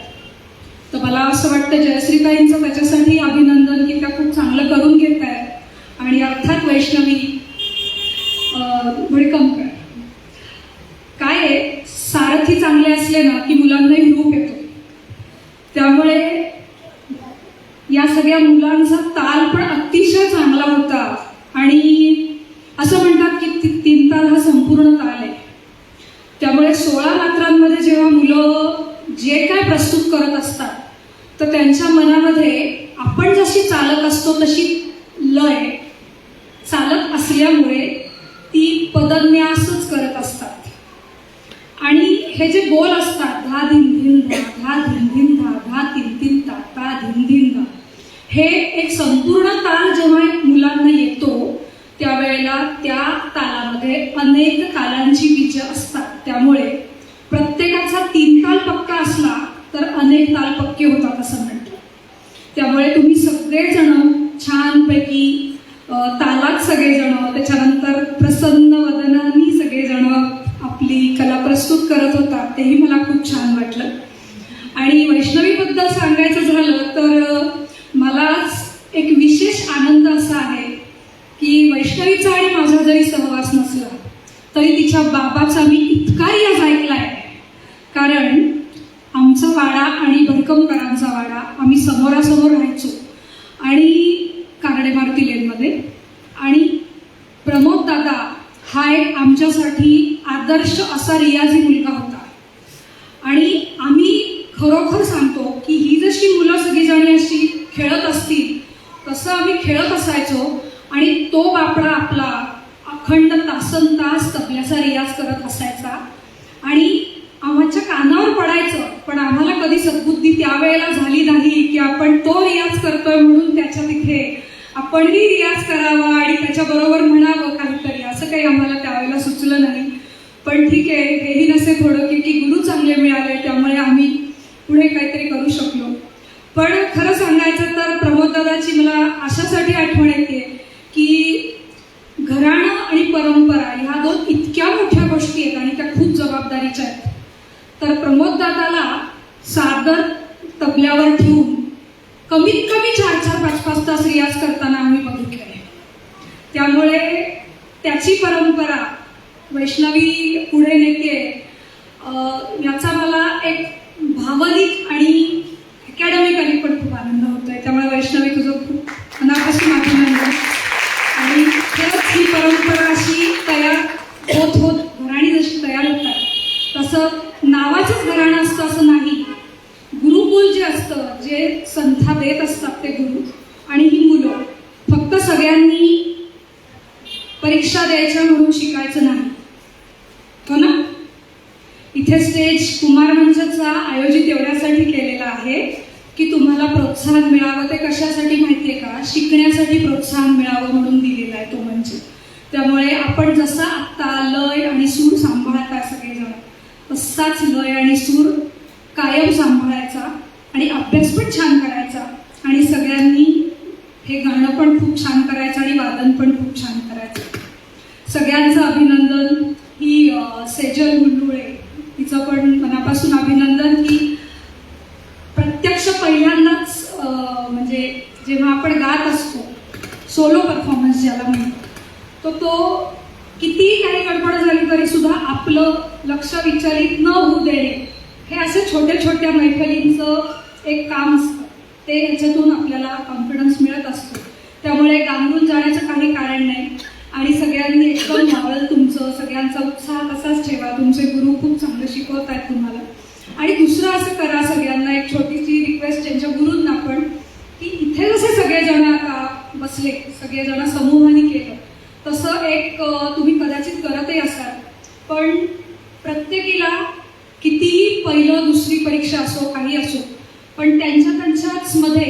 Speaker 3: तर मला असं वाटतं जयश्रीताईंचं त्याच्यासाठी अभिनंदन की त्या खूप चांगलं करून घेत आहेत. आणि अर्थात वैष्णवी भडकमकर, काय आहे, सारथी चांगले असले ना की मुलांनाही रूप येतो. त्यामुळे या सगळ्या मुलांचा ताल पण अतिशय चांगला होता. आणि असं म्हणतात की 3 ताल हा संपूर्ण ताल आहे. त्यामुळे 16 मात्रांमध्ये जेव्हा मुलं जे काय प्रस्तुत करत असतात तर त्यांच्या मनामध्ये आपण जशी चालत असतो तशी लय चालत असल्यामुळे ती पदन्यासच करत असतात. आणि हे जे बोल असतात, धा धिन धिन धा, धा धिन धिन धा, धा तीन तीन ता, ता धिन धिन धा, हे एक संपूर्ण ताल जेव्हा मुलांना येतो त्यावेळेला त्या तालामध्ये अनेक तालांची बीज असतात. त्यामुळे प्रत्येकाचा 3 ताल पक्का असला तर अनेक ताल पक्के होतात असं म्हणतात. त्यामुळे तुम्ही सगळेजण छानपैकी तालात सगळेजण, त्याच्यानंतर प्रसन्न वदनाने सगळेजण आपली कला प्रस्तुत करत होतात, तेही मला खूप छान वाटलं. आणि वैष्णवीबद्दल सांगायचं झालं तर मला एक विशेष आनंद असा आहे की वैष्णवीचा आणि माझा जरी सहवास नसला तरी तिच्या बाबाचा मी इतका रियाज ऐकलाय. कारण आमचा वाडा आणि भडकमकरांचा वाडा आम्ही समोरासमोर राहायचो आणि कानडे मारुती लेनमध्ये. आणि प्रमोद दादा हा एक आमच्यासाठी आदर्श असा रियाजी मुलगा होता. आणि आम्ही खरोखर सांगतो की ही जशी मुलं सगळीजणी अशी खेळत असतील तसं आम्ही खेळत असायचो. आणि तो बापडा आपला अखंड तासनतास तबल्याचा रियाज करत असायचा आणि आमच्या कानावर पडायचं. पण आम्हाला कधी सद्बुद्धी त्यावेळेला झाली नाही की आपण तो रियाज करतोय म्हणून त्याच्या तिथे आपणही रियाज करावा आणि त्याच्याबरोबर म्हणावं काहीतरी, असं काही आम्हाला त्यावेळेला सुचलं नाही. पण ठीक आहे, हेही नसे थोडं की गुरु चांगले मिळाले त्यामुळे आम्ही पुढे काहीतरी करू शकलो. पण खरं सांगायचं तर प्रमोददादाची मला अशासाठी आठवण येते की घराणं आणि परंपरा ह्या 2 इतक्या मोठ्या गोष्टी आहेत आणि त्या खूप जबाबदारीच्या आहेत. तर प्रमोददादाला सादर तबल्यावर ठेवून कमीत कमी 4-4-5-5 तास रियाज करताना आम्ही बघितले. त्यामुळे त्याची परंपरा वैष्णवी पुढे नेते याचा मला एक भावनिक आणि अकॅडमिकली पण खूप आनंद होतोय. त्यामुळे वैष्णवी तुझं खूप मनापासून अभिनंदन. आणि खरंच ही परंपरा अशी तयार होत होत घराणी जशी तयार होतात तसं नावाचंच घराणं असतं असं नाही. गुरुकुल जे असतं, जे संथा देत असतात ते गुरु आणि ही मुलं फक्त सगळ्यांनी परीक्षा द्यायच्या म्हणून शिकायचं नाही, हो ना. इथे स्टेज कुमार मंचचा आयोजित एवढ्यासाठी केलेला आहे की तुम्हाला प्रोत्साहन मिळावं. ते कशासाठी माहितीये का? शिकण्यासाठी प्रोत्साहन मिळावं म्हणून दिलेला आहे तो मंच. त्यामुळे आपण जसा आत्ता लय आणि सूर सांभाळता सगळेजण तसाच लय आणि सूर कायम सांभाळायचा आणि अभ्यास पण छान करायचा. आणि सगळ्यांनी हे गाणं पण खूप छान करायचं आणि वादन पण खूप छान करायचं. सगळ्यांचं अभिनंदन. ही सेजल हुल्लुळे तिचं पण मनापासून अभिनंदन की प्रत्यक्ष पहिल्यांदाच म्हणजे जेव्हा आपण गात असतो सोलो परफॉर्मन्स ज्याला म्हणतो तो कितीही काही गडबड झाली तरी सुद्धा आपलं लक्ष विचलित न होऊ देणे हे असे छोट्या छोट्या मैफलींचं एक काम असतं. ते ह्याच्यातून आपल्याला कॉन्फिडन्स मिळत असतो. त्यामुळे गांगरून जाण्याचं काही कारण नाही. आणि सगळ्यांनी एकदम मावळ तुमचं सगळ्यांचा उत्साह तसाच ठेवा. तुमचे गुरु खूप चांगलं शिकवत आहेत तुम्हाला. आणि दुसरं असं करा, सगळ्यांना एक छोटीशी रिक्वेस्ट, ज्यांच्या सगळेजण समूहाने केलं तसं एक तुम्ही कदाचित करतही असाल, पण प्रत्येकीला कितीही पहिलं दुसरी परीक्षा असो काही असो, पण त्यांच्याच मध्ये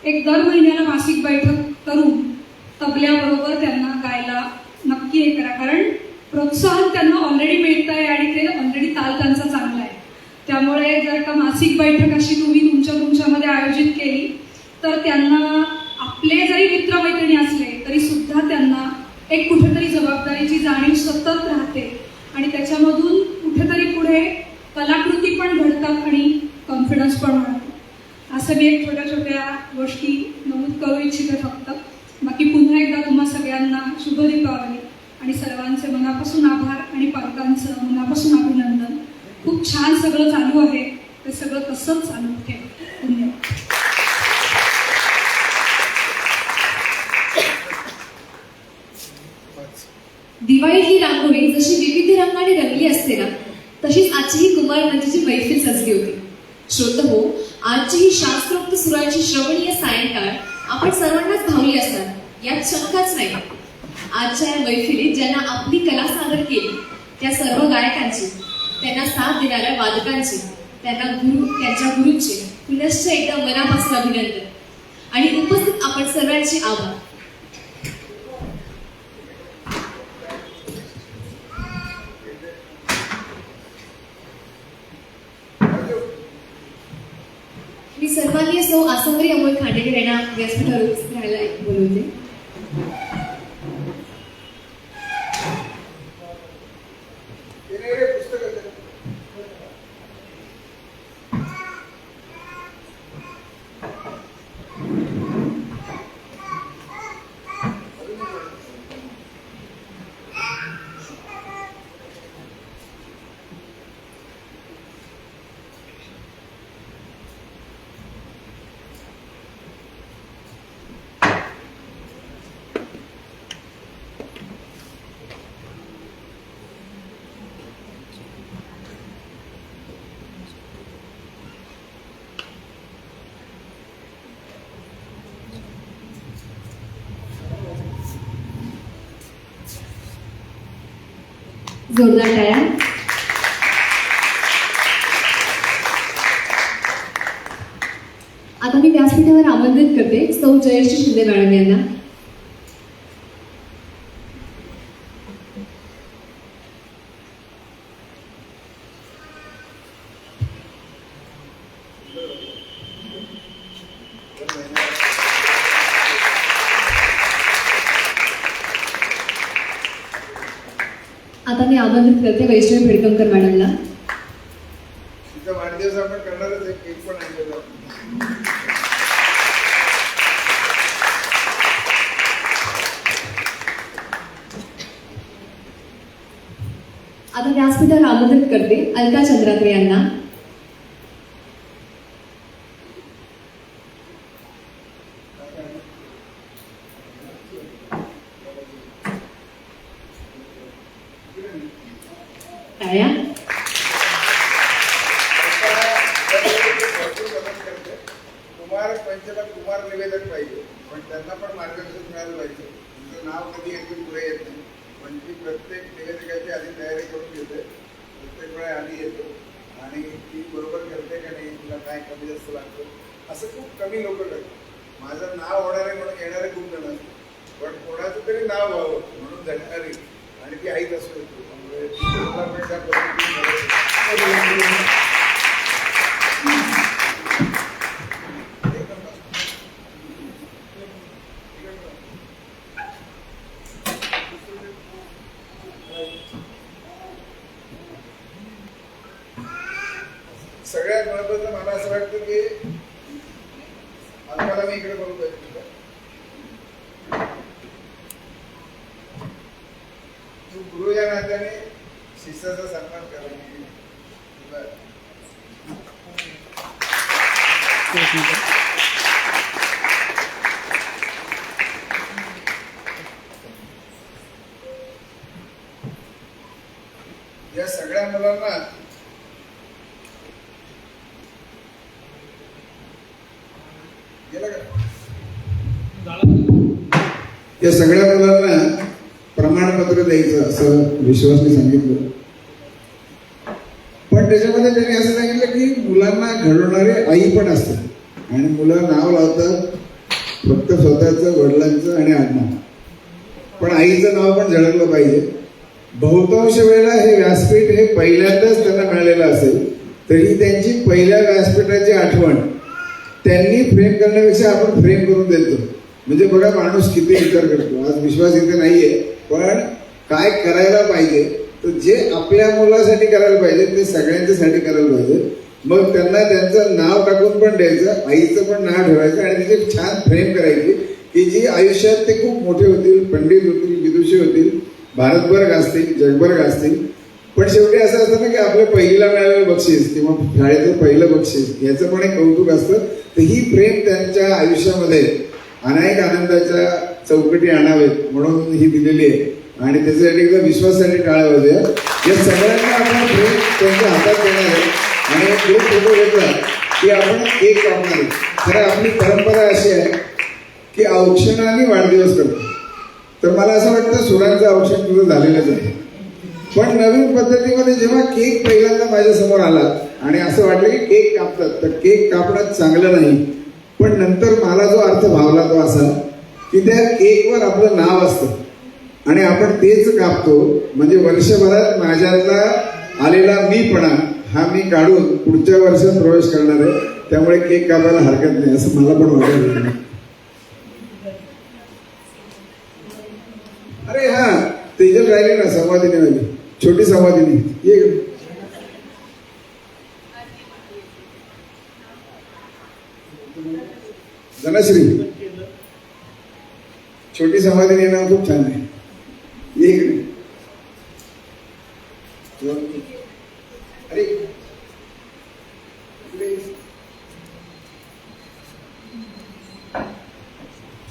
Speaker 3: एक दर महिन्याला मासिक बैठक करून तबल्याबरोबर त्यांना गायला नक्की हे करा, कारण प्रोत्साहन त्यांना ऑलरेडी मिळत आहे आणि ते ऑलरेडी ताल त्यांचा चांगला आहे. त्यामुळे जर का मासिक बैठक अशी तुम्ही तुमच्यामध्ये आयोजित केली तर त्यांना आपले जरी मित्रमैत्रिणी असले तरी सुद्धा त्यांना एक कुठेतरी जबाबदारीची जाणीव सतत राहते आणि त्याच्यामधून कुठेतरी पुढे कलाकृती पण घडतात आणि कॉन्फिडन्स पण वाढतो. असं मी एक छोट्या छोट्या गोष्टी नमूद करू इच्छिते फक्त. बाकी पुन्हा एकदा तुम्हा सगळ्यांना शुभ दीपावली आणि सर्वांचे मनापासून आभार आणि पालकांचं मनापासून अभिनंदन. खूप छान सगळं चालू आहे, ते सगळं तसंच चालू ठेवा. धन्यवाद.
Speaker 1: दिवाळीतली रांगोळी जशी विविध रंगाने रंगली असते ना, तशीच आजची ही कुमार मंचाची मैफिल सजली होती. श्रोतहो, आजची ही शास्त्रोक्त सुरांची श्रवणीय सायंकाळ आपण सर्वांनाच भावली असतात यात शंकाच नाही. आजच्या या मैफिलीत ज्यांना आपली कला सादर केली त्या सर्व गायकांची, त्यांना साथ देणाऱ्या वादकांचे, त्यांच्या गुरूंचे पुनश्च एकदा मनापासून अभिनंदन आणि उपस्थित आपण सर्वांचे आभार. मी सर्वांनी सौ आसंगरी अमोल खांडेकर यांना व्यासपीठावर उपस्थित राहायला बोलवते. जोरदार टाळ्या. आता मी व्यासपीठावर आमंत्रित करते सौ जयश्री शिंदे मॅडम यांना. आता मी आमंत्रित करते वैष्णवी भेडकमकर मॅडमला.
Speaker 2: तिचा वाढदिवस आपण करणारच आहे, केक पण आणलेला.
Speaker 1: आता व्यासपीठावर आमंत्रित करते अलका चंद्रात्रे यांना. टाळ्या.
Speaker 2: कुमार पंचला कुमार निवेदक पाहिजे, पण त्यांना पण मार्गदर्शन मिळालं पाहिजे. तुमचं नाव कधी एकदम पुढे येत नाही, पण ती प्रत्येक निवेदकाची आधी तयारी करून घेते, प्रत्येक वेळा आधी येतो आणि ती बरोबर करते का नाही, तुला काय कमी जास्त लागतं असं खूप कमी लोक करतात. माझं नाव होणारे म्हणून येणारे खूप जण असतात, पण कोणाचं तरी नाव व्हावं म्हणून झटणारी आणि ती आईच असू शकतो. त्यामुळे पण त्या पद्धतीने सगळ्यात महत्वाचं मला असं वाटतं की अलकाला मी इकडे बोलतोय, तू गुरु या नात्याने शिष्याचा सन्मान करा. या सगळ्या मुलांना गेलं का या सगळ्या मुलांना प्रमाणपत्र द्यायचं असं विश्वासने सांगितलं. पण त्याच्यामध्ये त्यांनी असं सांगितलं की मुलांना घडवणारे आई पण असते आणि मुलं नाव लावतात फक्त स्वतःचं, वडिलांचं आणि आडनाव, पण आईचं नाव पण झळकलं पाहिजे. बहुतांश वेळेला हे व्यासपीठ हे पहिल्यांदाच त्यांना मिळालेलं असेल तरी त्यांची पहिल्या व्यासपीठाची आठवण त्यांनी फ्रेम करण्यापेक्षा आपण फ्रेम करून देतो. म्हणजे बघा माणूस किती विचार करतो. आज विश्वास इथे नाहीये, पण काय करायला पाहिजे तर जे आपल्या मुलासाठी करायला पाहिजे ते सगळ्यांच्यासाठी करायला पाहिजे. मग त्यांना त्यांचं नाव टाकून पण द्यायचं, आईचं पण नाव ठेवायचं आणि त्याची छान फ्रेम करायची की जी आयुष्यात ते खूप मोठे होतील, पंडित होतील, विदुषी होतील, भारतभर गाजतील, जगभर गाजतील. पण शेवटी असं असतं ना की आपल्या पहिलीला मिळालेलं बक्षीस किंवा शाळेचं पहिलं बक्षीस याचं पण एक कौतुक असतं. तर ही प्रेम त्यांच्या आयुष्यामध्ये अनेक आनंदाच्या चौकटी आणावेत म्हणून ही दिलेली आहे आणि त्याच्यासाठी एकदा विश्वासासाठी टाळावं पाहिजे. या सगळ्यांना आपण प्रेम त्यांच्या हातात देणार आहे आणि एक ग्रुप फोटो घेतला की आपण केक कापणार आहे. खरं आपली परंपरा अशी आहे की औक्षणाने वाढदिवस करतो. तर मला असं वाटतं सुरांचं औक्षण तुझं झालेलंच आहे, पण नवीन पद्धतीमध्ये जेव्हा केक पहिल्यांदा माझ्या समोर आला आणि असं वाटलं की केक कापतात, तर केक कापणं चांगलं नाही. पण नंतर मला जो अर्थ भावला तो असा की त्या केकवर आपलं नाव असतं आणि आपण तेच कापतो. म्हणजे वर्षभरात माझ्यातला आलेला मीपणा हा मी काढून पुढच्या वर्षात प्रवेश करणार आहे. त्यामुळे केक कापायला हरकत नाही असं मला पण वाटत. अरे हा तेजल राहिली ना संवादिनी वाली, छोटी संवादिनी ये. धनश्री छोटी संवादिनी नाव खूप छान आहे. ये अरे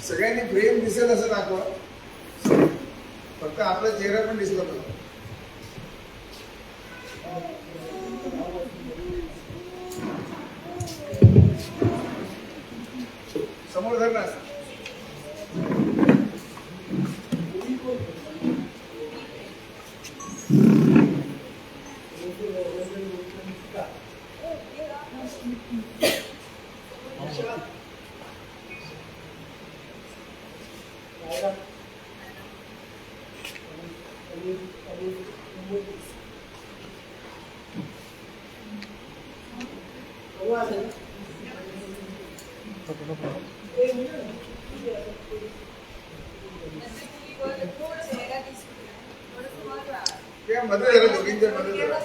Speaker 2: सगळ्यांनी प्रेम दिसेल असं दाखवा, फक्त आपला चेहरा पण दिसला पाहिजे. समोर धर ना. मध्ये जरा दोघींच्या मध्ये जरा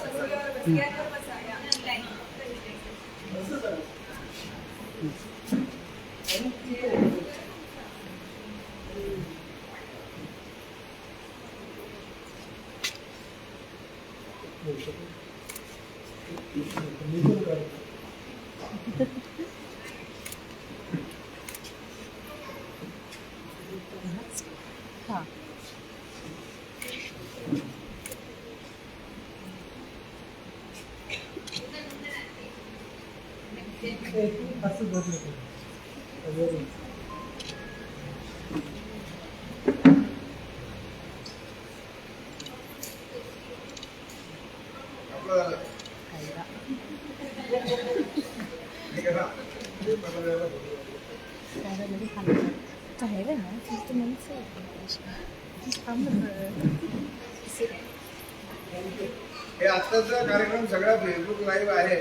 Speaker 2: हे आत्ताचा कार्यक्रम सगळा फेसबुक लाईव्ह आहे.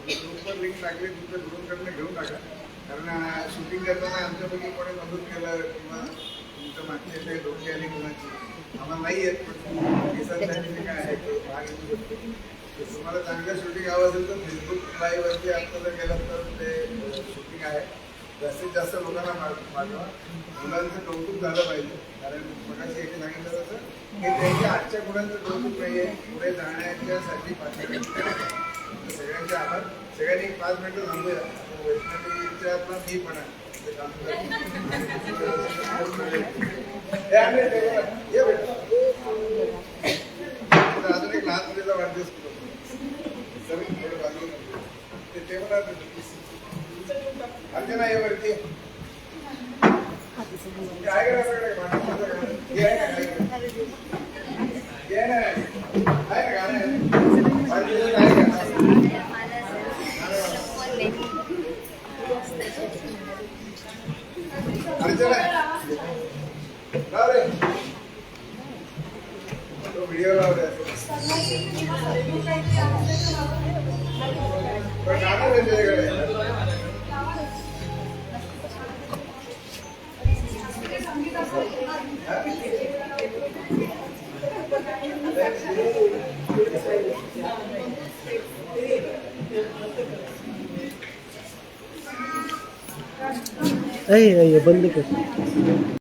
Speaker 2: ग्रुपवर लिंक टाकली, तुमच्या ग्रुपकडनं घेऊन टाका. कारण शूटिंग करताना आमच्यापैकी कोणी मदत केलं किंवा तुमच्या मागचे काही धोके आली कोणाची आम्हाला नाही येत, पण काय आहे भाग येऊ शकतो. तुम्हाला चांगलं शूटिंग हवं असेल तर फेसबुक लाईव्हवरती आत्ता जर गेलं तर ते शूटिंग आहे. जास्तीत जास्त लोकांना पाठवा. मुलांचं कौतुक झालं पाहिजे, कारण मगाशी एक सांगितलं तसं की त्यांच्या आजच्या मुलांचं कौतुक नाहीये, पुढे जाण्याच्यासाठी पाठवलं. सगळ्यांचे आभार. सगळ्यांनी 5 मिनिटं थांबूया. वैष्णवीच्या आपला मी पण आहे अजून एक लहान मुलीचा वाढदिवस ते टेबल अर्चना यावरती आहे का आपल्याकडे भांडणाचं गाणं? हे आहे का गाणं? हे आहे ना? आहे का गाणं? भांडणाचं आहे का? अर्चना लाव रे. तो व्हिडिओ लाव रे. पण गाणं रे त्याच्याकडे.
Speaker 4: बंद कर.